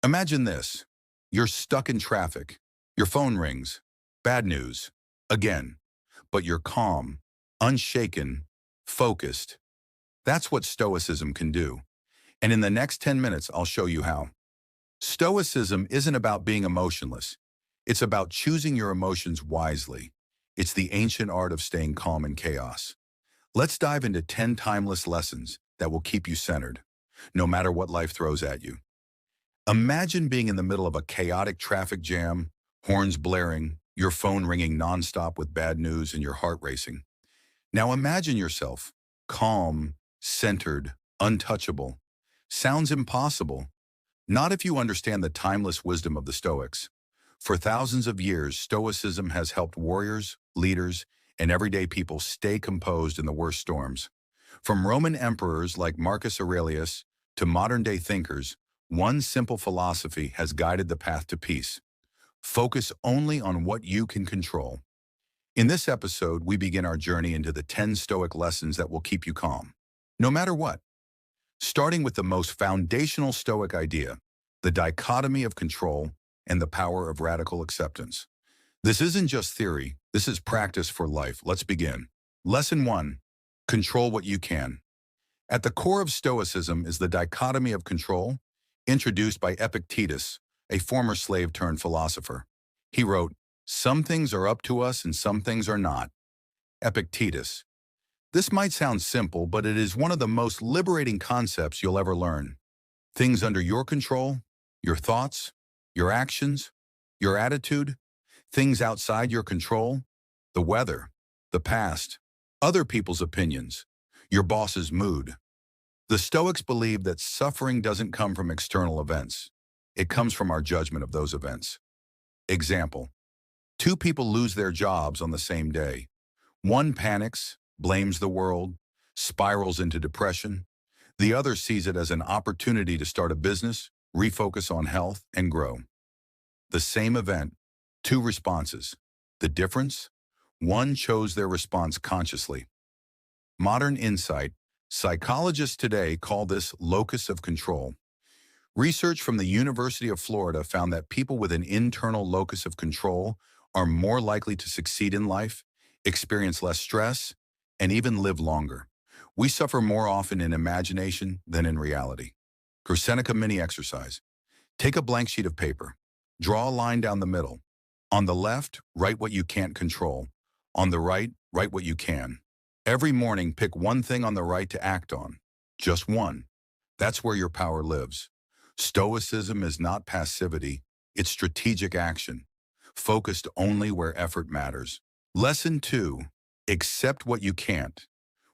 Imagine this. You're stuck in traffic. Your phone rings. Bad news. Again. But you're calm, unshaken, focused. That's what Stoicism can do. And in the next 10 minutes, I'll show you how. Stoicism isn't about being emotionless. It's about choosing your emotions wisely. It's the ancient art of staying calm in chaos. Let's dive into 10 timeless lessons that will keep you centered, no matter what life throws at you. Imagine being in the middle of a chaotic traffic jam, horns blaring, your phone ringing nonstop with bad news and your heart racing. Now imagine yourself calm, centered, untouchable. Sounds impossible. Not if you understand the timeless wisdom of the Stoics. For thousands of years, Stoicism has helped warriors, leaders, and everyday people stay composed in the worst storms. From Roman emperors like Marcus Aurelius to modern-day thinkers, one simple philosophy has guided the path to peace. Focus only on what you can control. In this episode, we begin our journey into the 10 Stoic lessons that will keep you calm, no matter what. Starting with the most foundational Stoic idea, the dichotomy of control and the power of radical acceptance. This isn't just theory, this is practice for life. Let's begin. Lesson 1. Control what you can. At the core of Stoicism is the dichotomy of control, introduced by Epictetus, a former slave-turned-philosopher. He wrote, "Some things are up to us and some things are not." Epictetus. This might sound simple, but it is one of the most liberating concepts you'll ever learn. Things under your control, your thoughts, your actions, your attitude, things outside your control, the weather, the past, other people's opinions, your boss's mood. The Stoics believe that suffering doesn't come from external events. It comes from our judgment of those events. Example: two people lose their jobs on the same day. One panics, blames the world, spirals into depression. The other sees it as an opportunity to start a business, refocus on health, and grow. The same event, two responses. The difference? One chose their response consciously. Modern insight. Psychologists today call this locus of control. Research from the University of Florida found that people with an internal locus of control are more likely to succeed in life, experience less stress, and even live longer. We suffer more often in imagination than in reality. Seneca mini exercise. Take a blank sheet of paper. Draw a line down the middle. On the left, write what you can't control. On the right, write what you can. Every morning, pick one thing on the right to act on. Just one. That's where your power lives. Stoicism is not passivity, it's strategic action, focused only where effort matters. Lesson 2. Accept what you can't.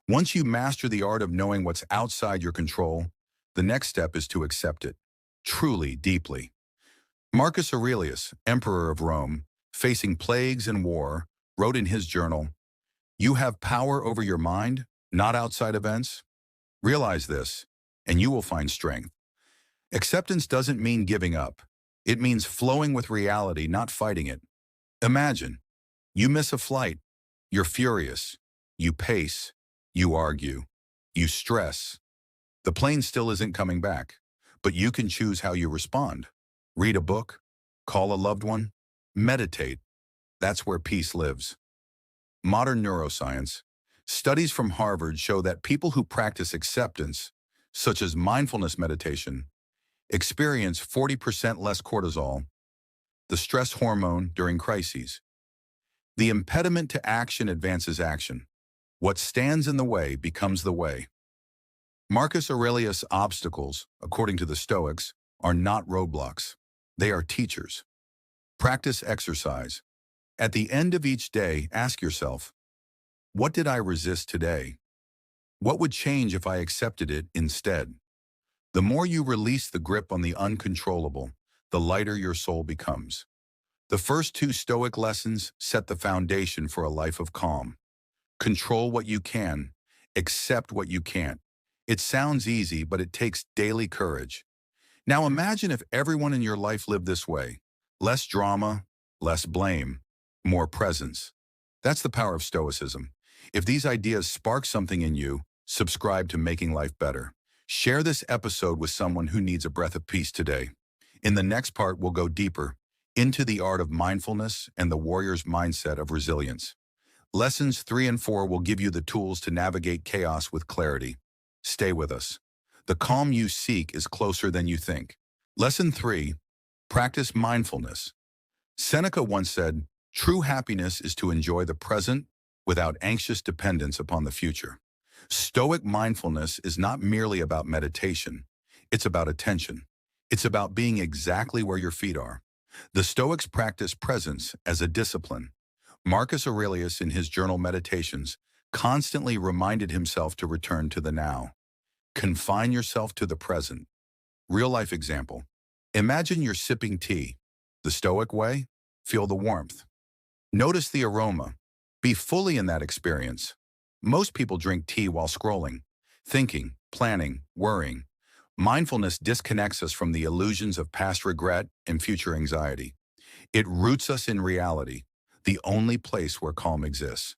Once you master the art of knowing what's outside your control, the next step is to accept it, truly, deeply. Marcus Aurelius, emperor of Rome, facing plagues and war, wrote in his journal, "You have power over your mind, not outside events. Realize this, and you will find strength." Acceptance doesn't mean giving up. It means flowing with reality, not fighting it. Imagine, you miss a flight. You're furious. You pace. You argue. You stress. The plane still isn't coming back, but you can choose how you respond. Read a book. Call a loved one. Meditate. That's where peace lives. Modern neuroscience. Studies from Harvard show that people who practice acceptance, such as mindfulness meditation, experience 40% less cortisol, the stress hormone, during crises. The impediment to action advances action. What stands in the way becomes the way. Marcus Aurelius' obstacles, according to the Stoics, are not roadblocks. They are teachers. Practice exercise. At the end of each day, ask yourself, what did I resist today? What would change if I accepted it instead? The more you release the grip on the uncontrollable, the lighter your soul becomes. The first two Stoic lessons set the foundation for a life of calm. Control what you can, accept what you can't. It sounds easy, but it takes daily courage. Now imagine if everyone in your life lived this way. Less drama, less blame, more presence. That's the power of Stoicism. If these ideas spark something in you, subscribe to Making Life Better. Share this episode with someone who needs a breath of peace today. In the next part, we'll go deeper into the art of mindfulness and the warrior's mindset of resilience. Lessons 3 and 4 will give you the tools to navigate chaos with clarity. Stay with us. The calm you seek is closer than you think. Lesson 3. Practice mindfulness. Seneca once said, "True happiness is to enjoy the present without anxious dependence upon the future." Stoic mindfulness is not merely about meditation. It's about attention. It's about being exactly where your feet are. The Stoics practice presence as a discipline. Marcus Aurelius, in his journal Meditations, constantly reminded himself to return to the now. Confine yourself to the present. Real-life example. Imagine you're sipping tea. The Stoic way? Feel the warmth. Notice the aroma. Be fully in that experience. Most people drink tea while scrolling, thinking, planning, worrying. Mindfulness disconnects us from the illusions of past regret and future anxiety. It roots us in reality, the only place where calm exists.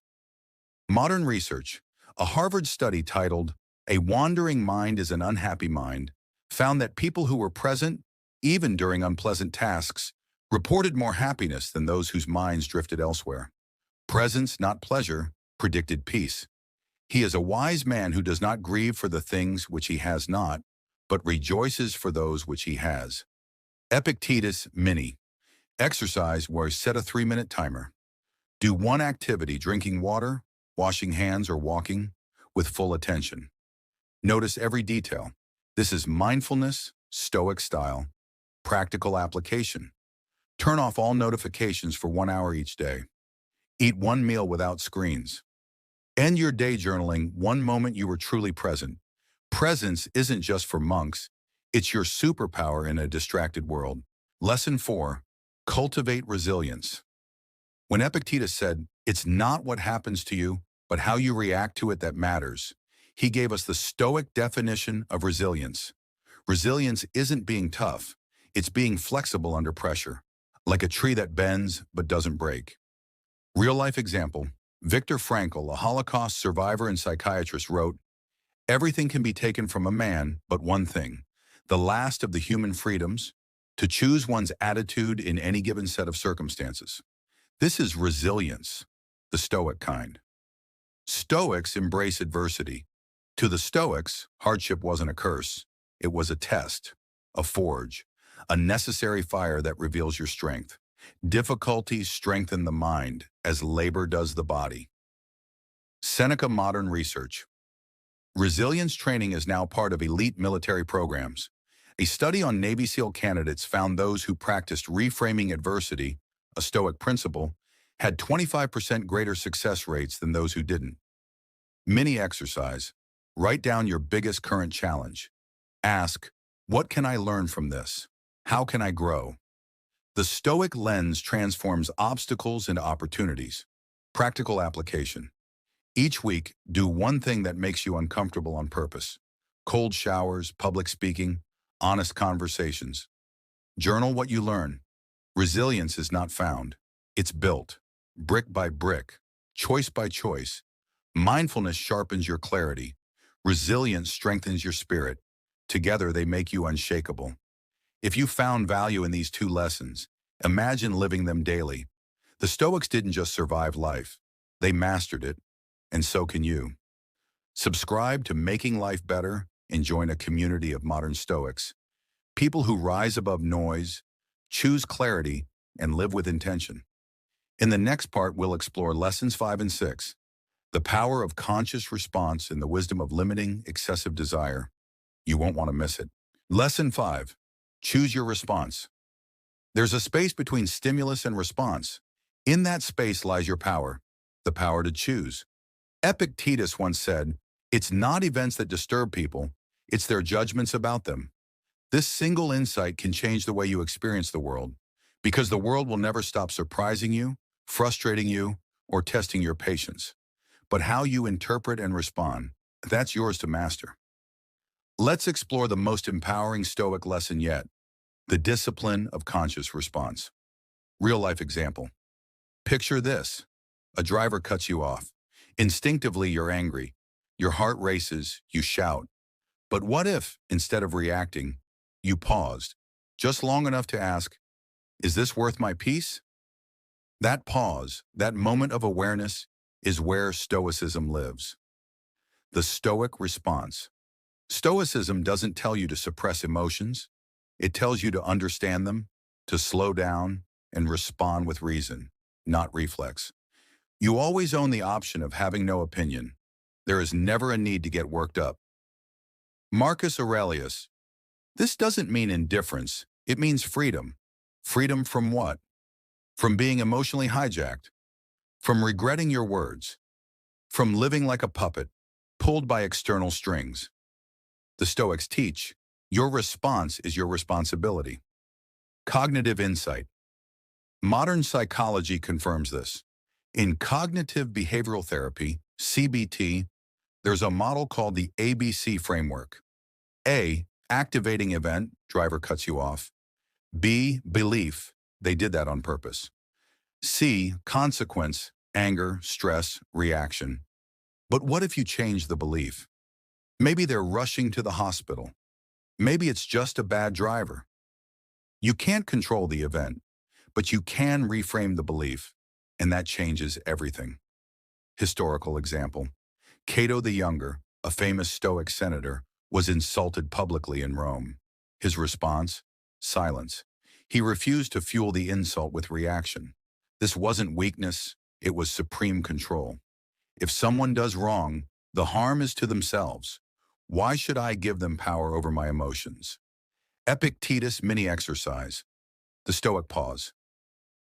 Modern research. A Harvard study titled, "A Wandering Mind is an Unhappy Mind," found that people who were present, even during unpleasant tasks, reported more happiness than those whose minds drifted elsewhere. Presence, not pleasure, predicted peace. He is a wise man who does not grieve for the things which he has not, but rejoices for those which he has. Epictetus Mini. Exercise where set a 3-minute timer. Do one activity, drinking water, washing hands, or walking, with full attention. Notice every detail. This is mindfulness, Stoic style. Practical application. Turn off all notifications for 1 hour each day. Eat one meal without screens. End your day journaling one moment you were truly present. Presence isn't just for monks. It's your superpower in a distracted world. Lesson 4. Cultivate resilience. When Epictetus said, "It's not what happens to you, but how you react to it that matters," he gave us the Stoic definition of resilience. Resilience isn't being tough. It's being flexible under pressure, like a tree that bends but doesn't break. Real-life example. Viktor Frankl, a Holocaust survivor and psychiatrist, wrote, "Everything can be taken from a man, but one thing, the last of the human freedoms, to choose one's attitude in any given set of circumstances." This is resilience, the Stoic kind. Stoics embrace adversity. To the Stoics, hardship wasn't a curse. It was a test, a forge, a necessary fire that reveals your strength. Difficulties strengthen the mind, as labor does the body. Seneca Modern Research. Resilience training is now part of elite military programs. A study on Navy SEAL candidates found those who practiced reframing adversity, a Stoic principle, had 25% greater success rates than those who didn't. Mini exercise. Write down your biggest current challenge. Ask, what can I learn from this? How can I grow? The Stoic lens transforms obstacles into opportunities. Practical application. Each week, do one thing that makes you uncomfortable on purpose. Cold showers, public speaking, honest conversations. Journal what you learn. Resilience is not found. It's built, brick by brick, choice by choice. Mindfulness sharpens your clarity. Resilience strengthens your spirit. Together, they make you unshakable. If you found value in these 2 lessons, imagine living them daily. The Stoics didn't just survive life. They mastered it, and so can you. Subscribe to Making Life Better and join a community of modern Stoics. People who rise above noise, choose clarity, and live with intention. In the next part, we'll explore lessons 5 and 6, the power of conscious response and the wisdom of limiting excessive desire. You won't want to miss it. Lesson 5, choose your response. There's a space between stimulus and response. In that space lies your power, the power to choose. Epictetus once said, "It's not events that disturb people, it's their judgments about them." This single insight can change the way you experience the world, because the world will never stop surprising you, frustrating you, or testing your patience. But how you interpret and respond, that's yours to master. Let's explore the most empowering Stoic lesson yet, the discipline of conscious response. Real-life example. Picture this. A driver cuts you off. Instinctively, you're angry. Your heart races, you shout. But what if, instead of reacting, you paused, just long enough to ask, is this worth my peace? That pause, that moment of awareness, is where Stoicism lives. The Stoic response. Stoicism doesn't tell you to suppress emotions. It tells you to understand them, to slow down, and respond with reason, not reflex. You always own the option of having no opinion. There is never a need to get worked up. Marcus Aurelius. This doesn't mean indifference. It means freedom. Freedom from what? From being emotionally hijacked. From regretting your words. From living like a puppet, pulled by external strings. The Stoics teach, your response is your responsibility. Cognitive insight. Modern psychology confirms this. In cognitive behavioral therapy, CBT, there's a model called the ABC framework. A, activating event, driver cuts you off. B, belief, they did that on purpose. C, consequence, anger, stress, reaction. But what if you change the belief? Maybe they're rushing to the hospital. Maybe it's just a bad driver. You can't control the event, but you can reframe the belief, and that changes everything. Historical example. Cato the Younger, a famous Stoic senator, was insulted publicly in Rome. His response? Silence. He refused to fuel the insult with reaction. This wasn't weakness, it was supreme control. If someone does wrong, the harm is to themselves. Why should I give them power over my emotions? Epictetus mini exercise. The Stoic pause.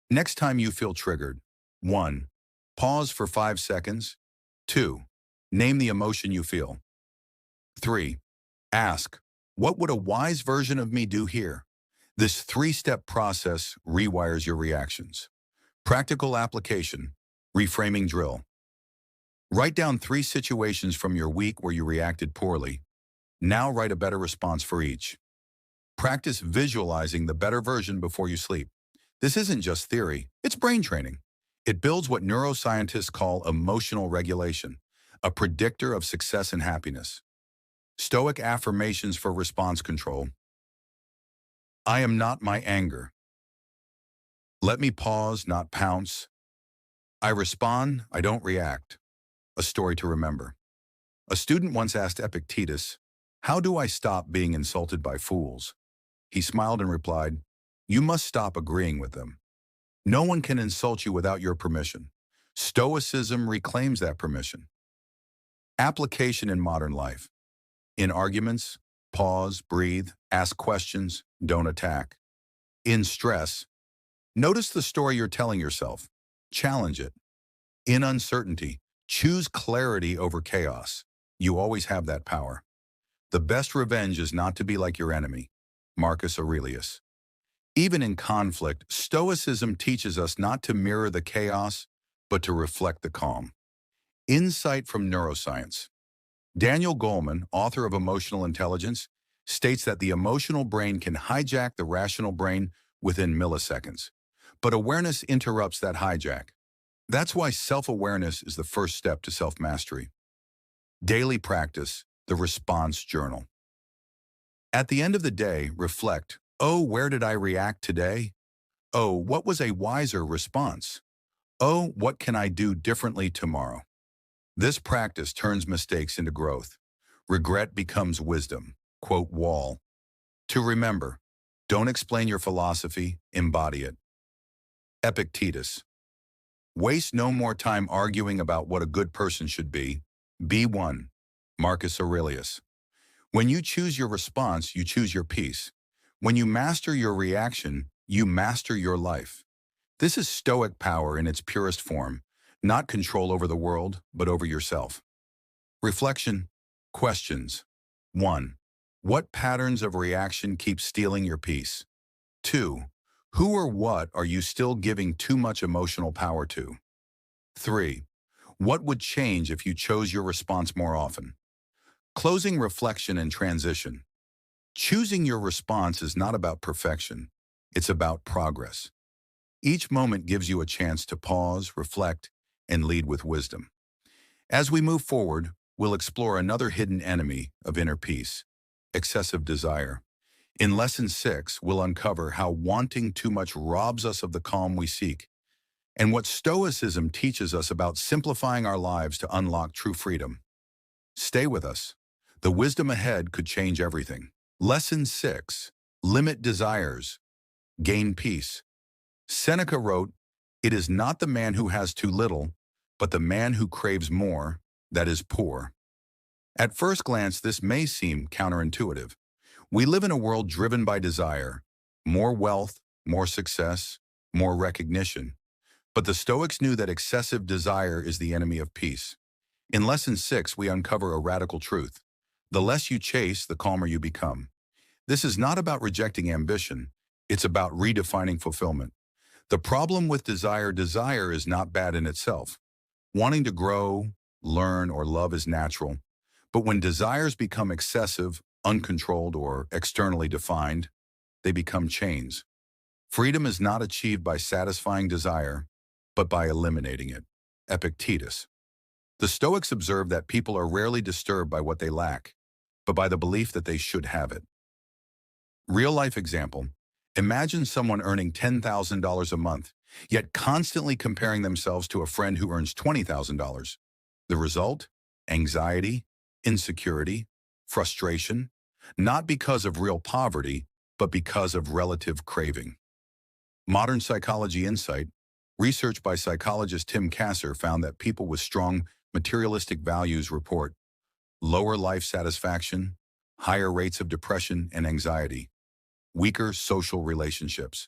Next time you feel triggered, 1. Pause for 5 seconds. 2. Name the emotion you feel. 3. Ask, what would a wise version of me do here? This 3-step process rewires your reactions. Practical application, reframing drill. Write down 3 situations from your week where you reacted poorly. Now write a better response for each. Practice visualizing the better version before you sleep. This isn't just theory, it's brain training. It builds what neuroscientists call emotional regulation, a predictor of success and happiness. Stoic affirmations for response control. I am not my anger. Let me pause, not pounce. I respond, I don't react. A story to remember. A student once asked Epictetus, how do I stop being insulted by fools? He smiled and replied, you must stop agreeing with them. No one can insult you without your permission. Stoicism reclaims that permission. Application in modern life. In arguments, pause, breathe, ask questions, don't attack. In stress, notice the story you're telling yourself. Challenge it. In uncertainty, choose clarity over chaos. You always have that power. The best revenge is not to be like your enemy. Marcus Aurelius. Even in conflict, Stoicism teaches us not to mirror the chaos, but to reflect the calm. Insight from neuroscience. Daniel Goleman, author of Emotional Intelligence, states that the emotional brain can hijack the rational brain within milliseconds. But awareness interrupts that hijack. That's why self-awareness is the first step to self-mastery. Daily practice, the response journal. At the end of the day, reflect, oh, where did I react today? Oh, what was a wiser response? Oh, what can I do differently tomorrow? This practice turns mistakes into growth. Regret becomes wisdom. Quote Wall. To remember, don't explain your philosophy, embody it. Epictetus. Waste no more time arguing about what a good person should be. Be one. Marcus Aurelius. When you choose your response, you choose your peace. When you master your reaction, you master your life. This is Stoic power in its purest form, not control over the world, but over yourself. Reflection. Questions. 1. What patterns of reaction keep stealing your peace? 2. Who or what are you still giving too much emotional power to? 3. What would change if you chose your response more often? Closing reflection and transition. Choosing your response is not about perfection. It's about progress. Each moment gives you a chance to pause, reflect, and lead with wisdom. As we move forward, we'll explore another hidden enemy of inner peace, excessive desire. In Lesson 6, we'll uncover how wanting too much robs us of the calm we seek, and what Stoicism teaches us about simplifying our lives to unlock true freedom. Stay with us. The wisdom ahead could change everything. Lesson 6. Limit desires. Gain peace. Seneca wrote, "It is not the man who has too little, but the man who craves more, that is poor." At first glance, this may seem counterintuitive. We live in a world driven by desire, more wealth, more success, more recognition. But the Stoics knew that excessive desire is the enemy of peace. In Lesson 6, we uncover a radical truth. The less you chase, the calmer you become. This is not about rejecting ambition. It's about redefining fulfillment. The problem with desire is not bad in itself. Wanting to grow, learn, or love is natural. But when desires become excessive, uncontrolled, or externally defined, they become chains. Freedom is not achieved by satisfying desire, but by eliminating it. Epictetus. The Stoics observe that people are rarely disturbed by what they lack, but by the belief that they should have it. Real-life example. Imagine someone earning $10,000 a month, yet constantly comparing themselves to a friend who earns $20,000. The result? Anxiety, insecurity, frustration, not because of real poverty, but because of relative craving. Modern psychology insight. Research by psychologist Tim Kasser found that people with strong materialistic values report lower life satisfaction, higher rates of depression and anxiety, weaker social relationships.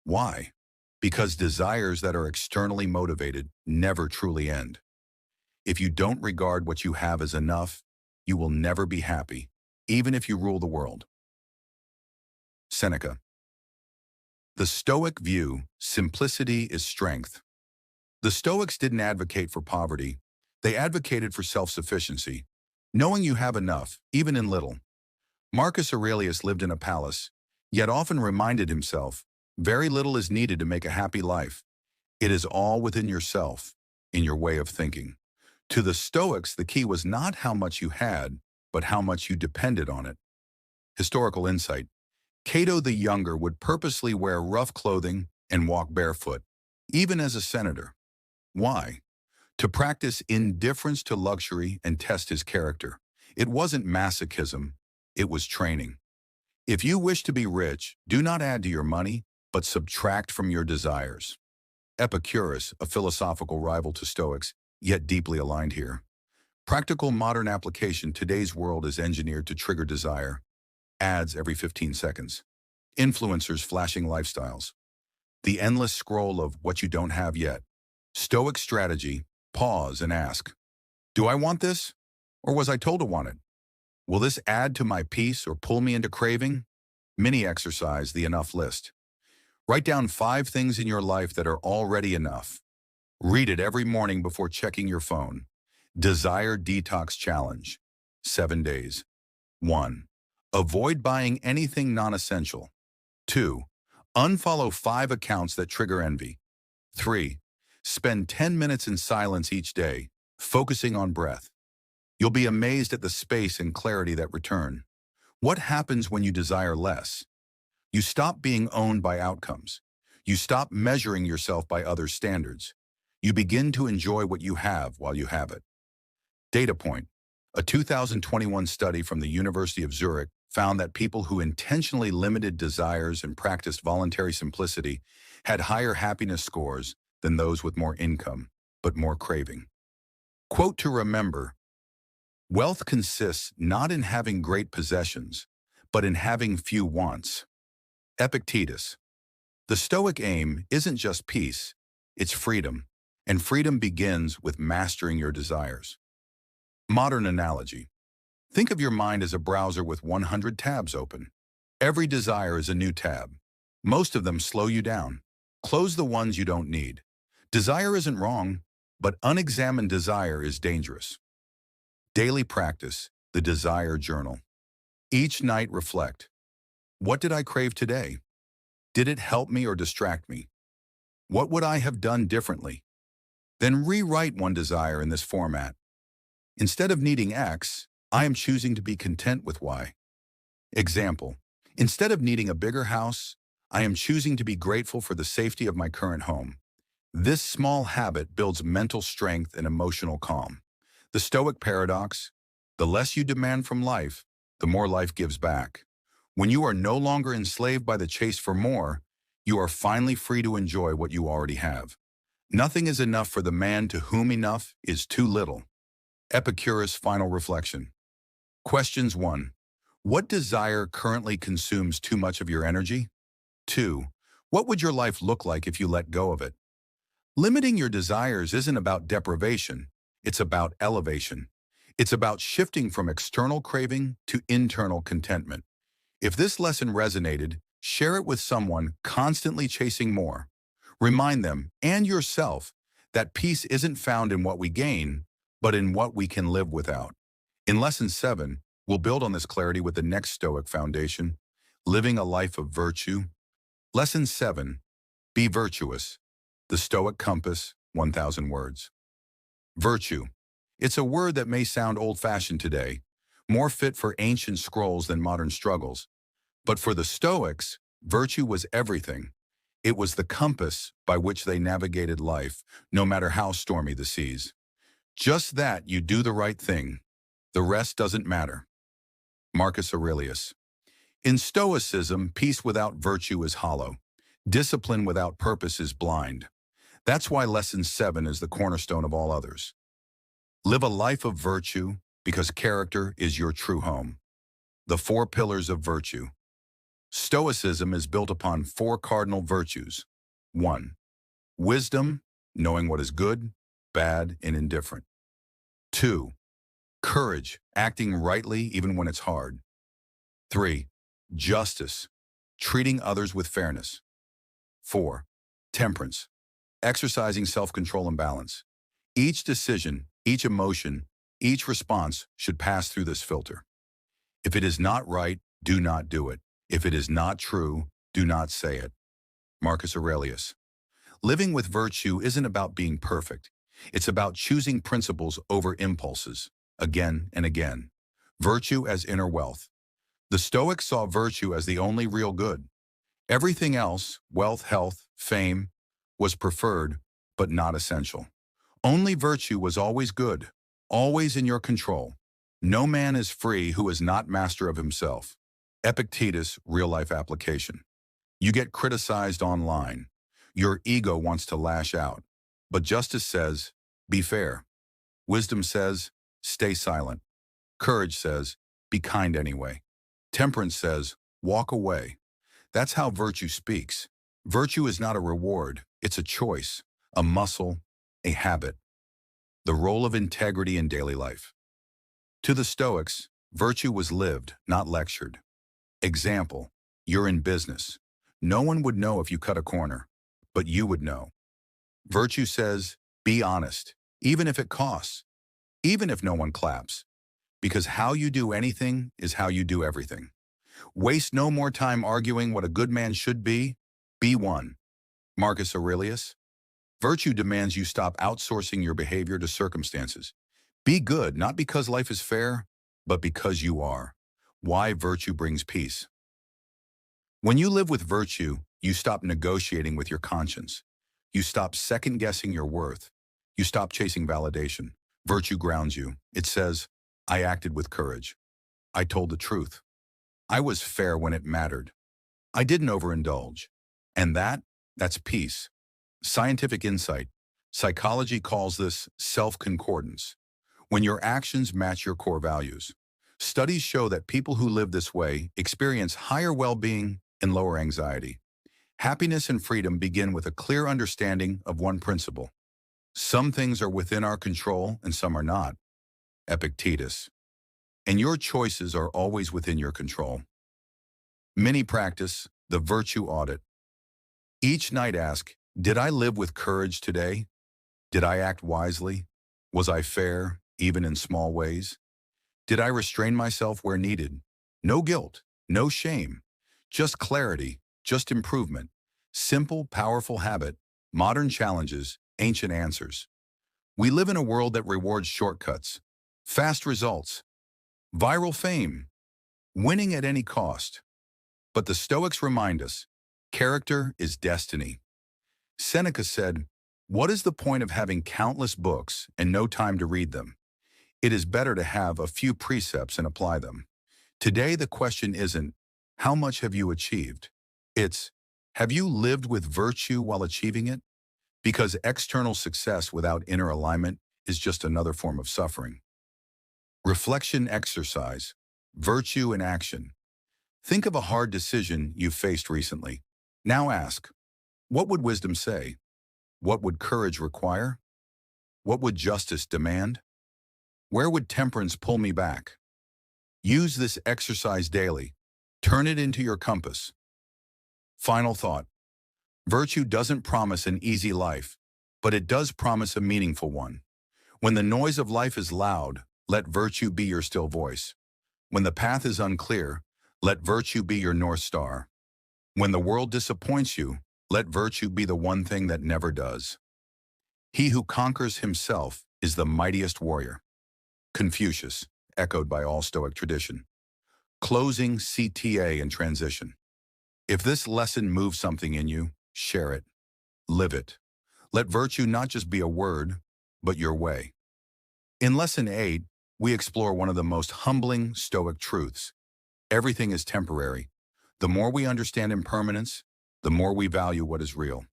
Why? Because desires that are externally motivated never truly end. If you don't regard what you have as enough, you will never be happy, even if you rule the world. Seneca. The Stoic view, simplicity is strength. The Stoics didn't advocate for poverty. They advocated for self-sufficiency, knowing you have enough, even in little. Marcus Aurelius lived in a palace, yet often reminded himself, very little is needed to make a happy life. It is all within yourself, in your way of thinking. To the Stoics, the key was not how much you had, but how much you depended on it. Historical insight. Cato the Younger would purposely wear rough clothing and walk barefoot, even as a senator. Why? To practice indifference to luxury and test his character. It wasn't masochism, it was training. If you wish to be rich, do not add to your money, but subtract from your desires. Epicurus, a philosophical rival to Stoics, yet deeply aligned here. Practical modern application. Today's world is engineered to trigger desire. Ads every 15 seconds. Influencers flashing lifestyles. The endless scroll of what you don't have yet. Stoic strategy, pause and ask, do I want this? Or was I told to want it? Will this add to my peace or pull me into craving? Mini exercise, the enough list. Write down 5 things in your life that are already enough. Read it every morning before checking your phone. Desire Detox Challenge. 7 days. 1. Avoid buying anything non-essential. 2. Unfollow 5 accounts that trigger envy. 3. Spend 10 minutes in silence each day, focusing on breath. You'll be amazed at the space and clarity that return. What happens when you desire less? You stop being owned by outcomes. You stop measuring yourself by others' standards. You begin to enjoy what you have while you have it. Data point. A 2021 study from the University of Zurich found that people who intentionally limited desires and practiced voluntary simplicity had higher happiness scores than those with more income, but more craving. Quote to remember, wealth consists not in having great possessions, but in having few wants. Epictetus. The Stoic aim isn't just peace, it's freedom, and freedom begins with mastering your desires. Modern analogy. Think of your mind as a browser with 100 tabs open. Every desire is a new tab. Most of them slow you down. Close the ones you don't need. Desire isn't wrong, but unexamined desire is dangerous. Daily practice, the desire journal. Each night reflect. What did I crave today? Did it help me or distract me? What would I have done differently? Then rewrite one desire in this format. Instead of needing X, I am choosing to be content with Y. Example. Instead of needing a bigger house, I am choosing to be grateful for the safety of my current home. This small habit builds mental strength and emotional calm. The Stoic paradox: the less you demand from life, the more life gives back. When you are no longer enslaved by the chase for more, you are finally free to enjoy what you already have. Nothing is enough for the man to whom enough is too little. Epicurus' final reflection. Questions 1. What desire currently consumes too much of your energy? 2. What would your life look like if you let go of it? Limiting your desires isn't about deprivation, it's about elevation. It's about shifting from external craving to internal contentment. If this lesson resonated, share it with someone constantly chasing more. Remind them and yourself that peace isn't found in what we gain, but in what we can live without. In Lesson 7, we'll build on this clarity with the next Stoic foundation: living a life of virtue. Lesson 7, be virtuous. The Stoic Compass, 1,000 words. Virtue. It's a word that may sound old-fashioned today, more fit for ancient scrolls than modern struggles. But for the Stoics, virtue was everything. It was the compass by which they navigated life, no matter how stormy the seas. Just that you do the right thing. The rest doesn't matter. Marcus Aurelius. In Stoicism, peace without virtue is hollow. Discipline without purpose is blind. That's why Lesson 7 is the cornerstone of all others. Live a life of virtue because character is your true home. The 4 pillars of virtue. Stoicism is built upon 4 cardinal virtues. 1. Wisdom, knowing what is good, bad, and indifferent. 2. Courage, acting rightly even when it's hard. 3. Justice, treating others with fairness. 4. Temperance, exercising self-control and balance. Each decision, each emotion, each response should pass through this filter. If it is not right, do not do it. If it is not true, do not say it. Marcus Aurelius. Living with virtue isn't about being perfect. It's about choosing principles over impulses, again and again. Virtue as inner wealth. The Stoics saw virtue as the only real good. Everything else, wealth, health, fame, was preferred, but not essential. Only virtue was always good, always in your control. No man is free who is not master of himself. Epictetus' real-life application. You get criticized online. Your ego wants to lash out. But justice says, be fair. Wisdom says, stay silent. Courage says, be kind anyway. Temperance says, walk away. That's how virtue speaks. Virtue is not a reward, it's a choice, a muscle, a habit. The role of integrity in daily life. To the Stoics, virtue was lived, not lectured. Example, you're in business. No one would know if you cut a corner, but you would know. Virtue says, be honest, even if it costs, even if no one claps, because how you do anything is how you do everything. Waste no more time arguing what a good man should be one. Marcus Aurelius. Virtue demands you stop outsourcing your behavior to circumstances. Be good, not because life is fair, but because you are. Why virtue brings peace. When you live with virtue, you stop negotiating with your conscience. You stop second-guessing your worth. You stop chasing validation. Virtue grounds you. It says, I acted with courage. I told the truth. I was fair when it mattered. I didn't overindulge. And that's peace. Scientific insight. Psychology calls this self-concordance. When your actions match your core values. Studies show that people who live this way experience higher well-being and lower anxiety. Happiness and freedom begin with a clear understanding of one principle. Some things are within our control and some are not. Epictetus. And your choices are always within your control. Mini practice, the virtue audit. Each night ask, did I live with courage today? Did I act wisely? Was I fair, even in small ways? Did I restrain myself where needed? No guilt, no shame, just clarity, just improvement. Simple, powerful habit, modern challenges, ancient answers. We live in a world that rewards shortcuts, fast results, viral fame, winning at any cost. But the Stoics remind us, character is destiny. Seneca said, "What is the point of having countless books and no time to read them? It is better to have a few precepts and apply them." Today, the question isn't, how much have you achieved? It's, have you lived with virtue while achieving it? Because external success without inner alignment is just another form of suffering. Reflection exercise, virtue in action. Think of a hard decision you've faced recently. Now ask, what would wisdom say? What would courage require? What would justice demand? Where would temperance pull me back? Use this exercise daily. Turn it into your compass. Final thought. Virtue doesn't promise an easy life, but it does promise a meaningful one. When the noise of life is loud, let virtue be your still voice. When the path is unclear, let virtue be your North Star. When the world disappoints you, let virtue be the one thing that never does. He who conquers himself is the mightiest warrior. Confucius, echoed by all Stoic tradition. Closing CTA and transition. If this lesson moves something in you, share it. Live it. Let virtue not just be a word, but your way. In Lesson 8, we explore one of the most humbling Stoic truths. Everything is temporary. The more we understand impermanence, the more we value what is real.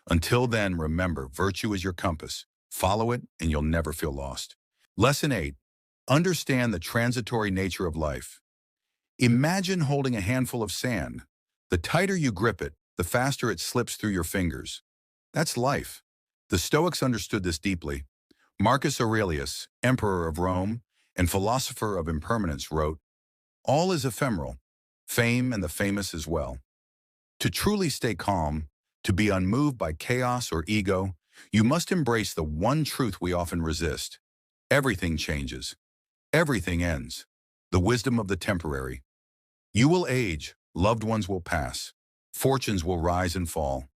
Until then, remember, virtue is your compass. Follow it, and you'll never feel lost. Lesson 8. Understand the transitory nature of life. Imagine holding a handful of sand. The tighter you grip it, the faster it slips through your fingers. That's life. The Stoics understood this deeply. Marcus Aurelius, emperor of Rome and philosopher of impermanence, wrote, "All is ephemeral, fame and the famous as well." To truly stay calm, to be unmoved by chaos or ego, you must embrace the one truth we often resist. Everything changes. Everything ends. The wisdom of the temporary. You will age, loved ones will pass, fortunes will rise and fall.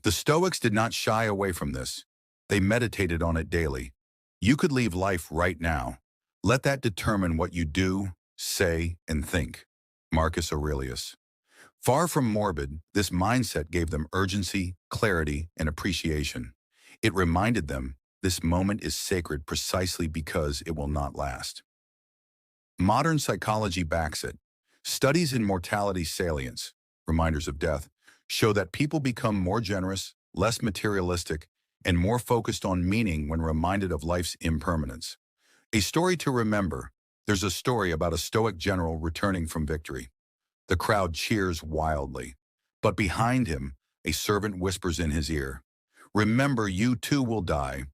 The Stoics did not shy away from this. They meditated on it daily. You could leave life right now. Let that determine what you do, say, and think. Marcus Aurelius. Far from morbid, this mindset gave them urgency, clarity, and appreciation. It reminded them this moment is sacred precisely because it will not last. Modern psychology backs it. Studies in mortality salience, reminders of death, show that people become more generous, less materialistic, and more focused on meaning when reminded of life's impermanence. A story to remember. There's a story about a Stoic general returning from victory. The crowd cheers wildly, but behind him, a servant whispers in his ear, "Remember, you too will die."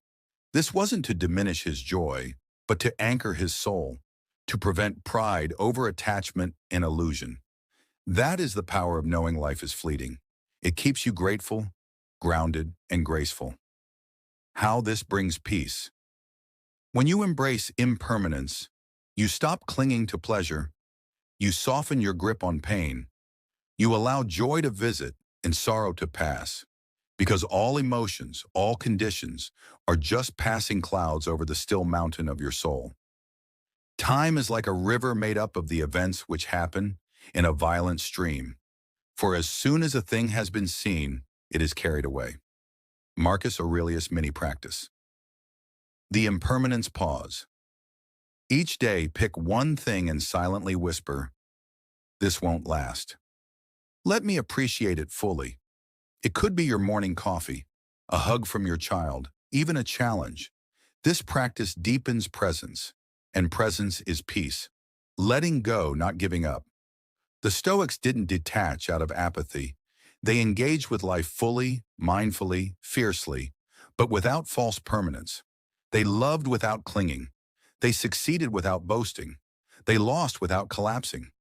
This wasn't to diminish his joy, but to anchor his soul, to prevent pride, over-attachment, and illusion. That is the power of knowing life is fleeting. It keeps you grateful, grounded, and graceful. How this brings peace. When you embrace impermanence, you stop clinging to pleasure, you soften your grip on pain, you allow joy to visit and sorrow to pass, because all emotions, all conditions, are just passing clouds over the still mountain of your soul. Time is like a river made up of the events which happen in a violent stream, for as soon as a thing has been seen, it is carried away. Marcus Aurelius Mini Practice. The impermanence pause. Each day, pick one thing and silently whisper, "This won't last. Let me appreciate it fully." It could be your morning coffee, a hug from your child, even a challenge. This practice deepens presence, and presence is peace. Letting go, not giving up. The Stoics didn't detach out of apathy. They engaged with life fully, mindfully, fiercely, but without false permanence. They loved without clinging. They succeeded without boasting. They lost without collapsing.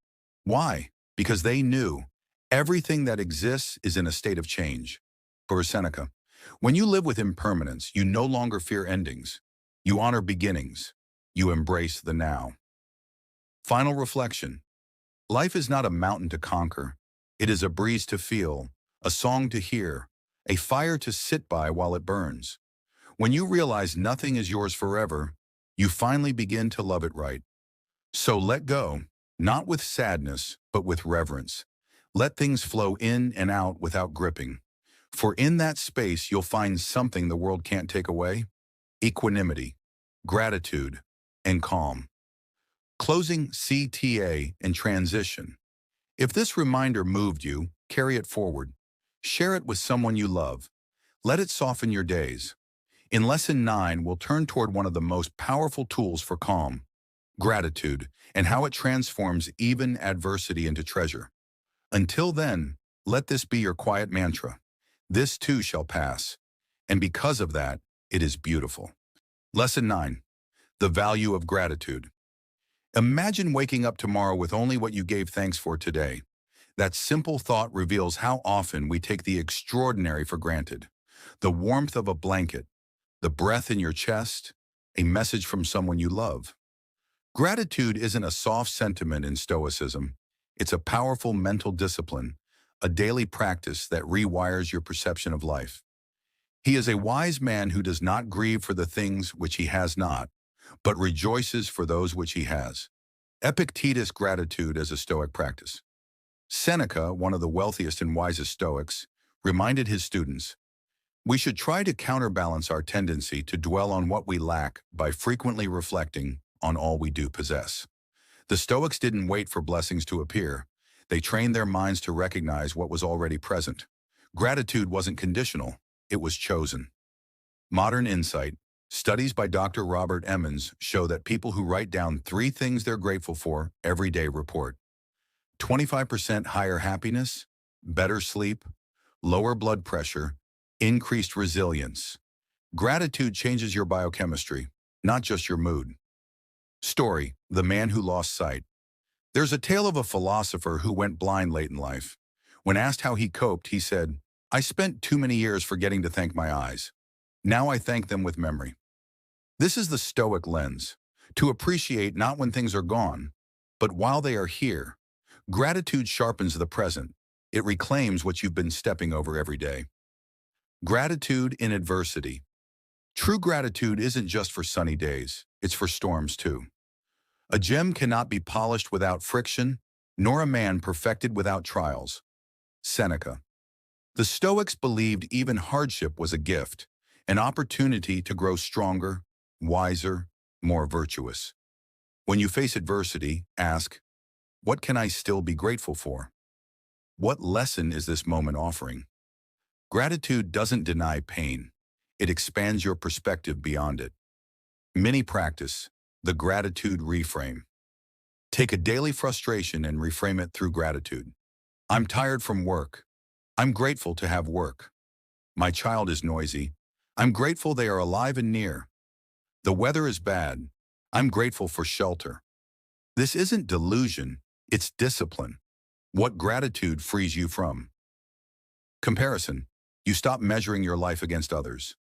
Why? Because they knew everything that exists is in a state of change. For Seneca, when you live with impermanence, you no longer fear endings. You honor beginnings. You embrace the now. Final reflection. Life is not a mountain to conquer. It is a breeze to feel, a song to hear, a fire to sit by while it burns. When you realize nothing is yours forever, you finally begin to love it right. So let go, not with sadness, but with reverence. Let things flow in and out without gripping. For in that space, you'll find something the world can't take away: equanimity, gratitude, and calm. Closing CTA and transition. If this reminder moved you, carry it forward. Share it with someone you love. Let it soften your days. In Lesson 9, we'll turn toward one of the most powerful tools for calm: gratitude, and how it transforms even adversity into treasure. Until then, let this be your quiet mantra: this too shall pass. And because of that, it is beautiful. Lesson 9. The value of gratitude. Imagine waking up tomorrow with only what you gave thanks for today. That simple thought reveals how often we take the extraordinary for granted. The warmth of a blanket, the breath in your chest, a message from someone you love. Gratitude isn't a soft sentiment in Stoicism. It's a powerful mental discipline, a daily practice that rewires your perception of life. He is a wise man who does not grieve for the things which he has not, but rejoices for those which he has. Epictetus' gratitude as a Stoic practice. Seneca, one of the wealthiest and wisest Stoics, reminded his students, "We should try to counterbalance our tendency to dwell on what we lack by frequently reflecting on all we do possess." The Stoics didn't wait for blessings to appear. They trained their minds to recognize what was already present. Gratitude wasn't conditional, it was chosen. Modern insight. Studies by Dr. Robert Emmons show that people who write down 3 things they're grateful for every day report 25% higher happiness, better sleep, lower blood pressure, increased resilience. Gratitude changes your biochemistry, not just your mood. Story: The Man Who Lost Sight. There's a tale of a philosopher who went blind late in life. When asked how he coped, he said, "I spent too many years forgetting to thank my eyes. Now I thank them with memory." This is the Stoic lens: to appreciate not when things are gone, but while they are here. Gratitude sharpens the present. It reclaims what you've been stepping over every day. Gratitude in adversity. True gratitude isn't just for sunny days, it's for storms too. A gem cannot be polished without friction, nor a man perfected without trials. Seneca. The Stoics believed even hardship was a gift, an opportunity to grow stronger, wiser, more virtuous. When you face adversity, ask, what can I still be grateful for? What lesson is this moment offering? Gratitude doesn't deny pain. It expands your perspective beyond it. Mini practice: the gratitude reframe. Take a daily frustration and reframe it through gratitude. I'm tired from work. I'm grateful to have work. My child is noisy. I'm grateful they are alive and near. The weather is bad. I'm grateful for shelter. This isn't delusion, it's discipline. What gratitude frees you from? Comparison. You stop measuring your life against others.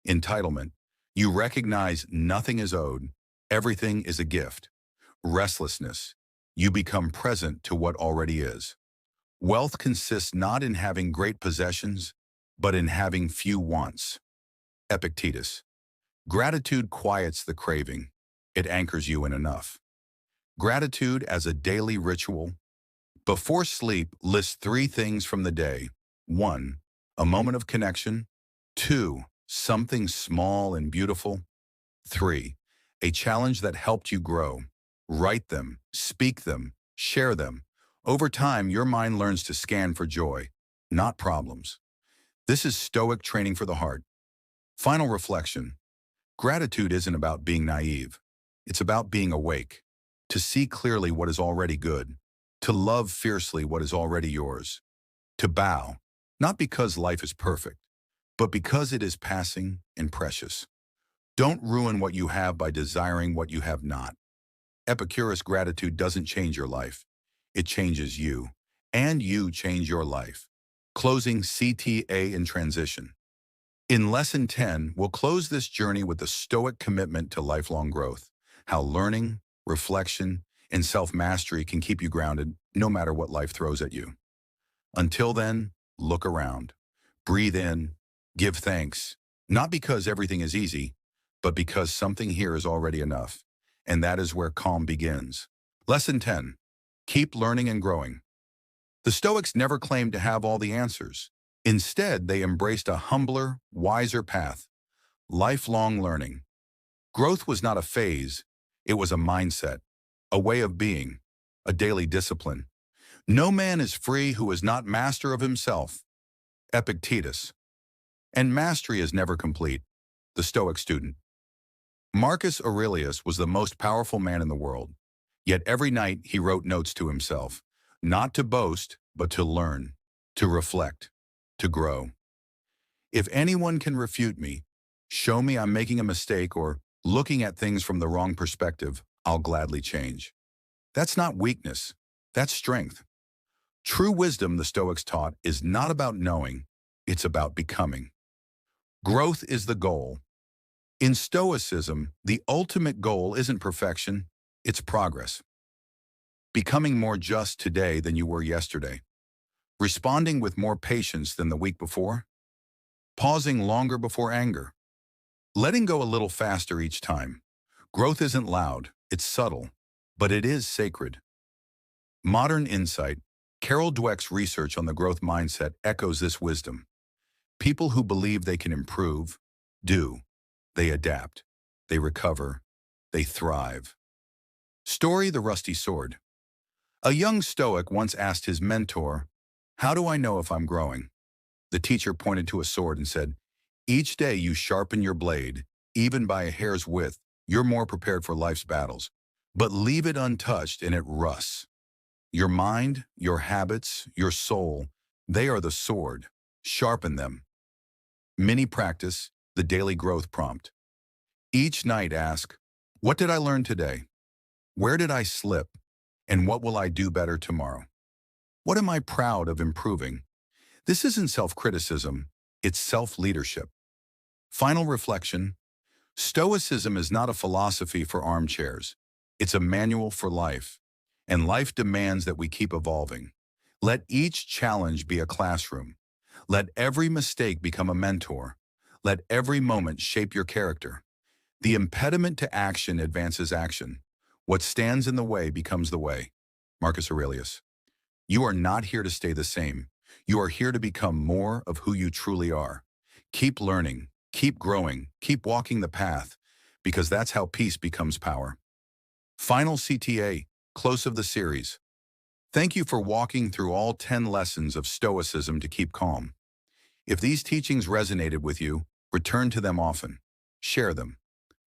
Entitlement. You recognize nothing is owed, everything is a gift. Restlessness. You become present to what already is. Wealth consists not in having great possessions, but in having few wants. Epictetus. Gratitude quiets the craving. It anchors you in enough. Gratitude as a daily ritual. Before sleep, list 3 things from the day. 1. A moment of connection. 2. Something small and beautiful. 3. A challenge that helped you grow. Write them, speak them, share them. Over time, your mind learns to scan for joy, not problems. This is Stoic training for the heart. Final reflection. Gratitude isn't about being naive. It's about being awake, to see clearly what is already good, to love fiercely what is already yours, to bow, not because life is perfect, but because it is passing and precious. Don't ruin what you have by desiring what you have not. Epicurus' gratitude doesn't change your life. It changes you, and you change your life. Closing CTA in transition. In Lesson 10, we'll close this journey with the Stoic commitment to lifelong growth, how learning, reflection, and self-mastery can keep you grounded no matter what life throws at you. Until then, look around. Breathe in, give thanks, not because everything is easy, but because something here is already enough. And that is where calm begins. Lesson 10. Keep learning and growing. The Stoics never claimed to have all the answers. Instead, they embraced a humbler, wiser path, lifelong learning. Growth was not a phase, it was a mindset, a way of being, a daily discipline. No man is free who is not master of himself. Epictetus. And mastery is never complete. The Stoic student. Marcus Aurelius was the most powerful man in the world. Yet every night he wrote notes to himself, not to boast, but to learn, to reflect, to grow. If anyone can refute me, show me I'm making a mistake or looking at things from the wrong perspective, I'll gladly change. That's not weakness, that's strength. True wisdom, the Stoics taught, is not about knowing, it's about becoming. Growth is the goal. In Stoicism, the ultimate goal isn't perfection, it's progress. Becoming more just today than you were yesterday. Responding with more patience than the week before. Pausing longer before anger. Letting go a little faster each time. Growth isn't loud, it's subtle, but it is sacred. Modern insight. Carol Dweck's research on the growth mindset echoes this wisdom. People who believe they can improve, do. They adapt. They recover. They thrive. Story: the rusty sword. A young Stoic once asked his mentor, "How do I know if I'm growing?" The teacher pointed to a sword and said, "Each day you sharpen your blade, even by a hair's width, you're more prepared for life's battles. But leave it untouched and it rusts. Your mind, your habits, your soul, they are the sword. Sharpen them." Mini practice, the daily growth prompt. Each night ask, what did I learn today? Where did I slip? And what will I do better tomorrow? What am I proud of improving? This isn't self-criticism, it's self-leadership. Final reflection. Stoicism is not a philosophy for armchairs. It's a manual for life. And life demands that we keep evolving. Let each challenge be a classroom. Let every mistake become a mentor. Let every moment shape your character. The impediment to action advances action. What stands in the way becomes the way. Marcus Aurelius. You are not here to stay the same. You are here to become more of who you truly are. Keep learning, keep growing, keep walking the path, because that's how peace becomes power. Final CTA, close of the series. Thank you for walking through all 10 lessons of Stoicism to keep calm. If these teachings resonated with you, return to them often. Share them.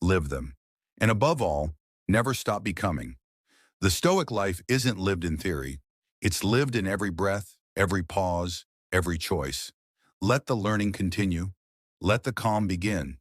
Live them. And above all, never stop becoming. The Stoic life isn't lived in theory. It's lived in every breath, every pause, every choice. Let the learning continue. Let the calm begin.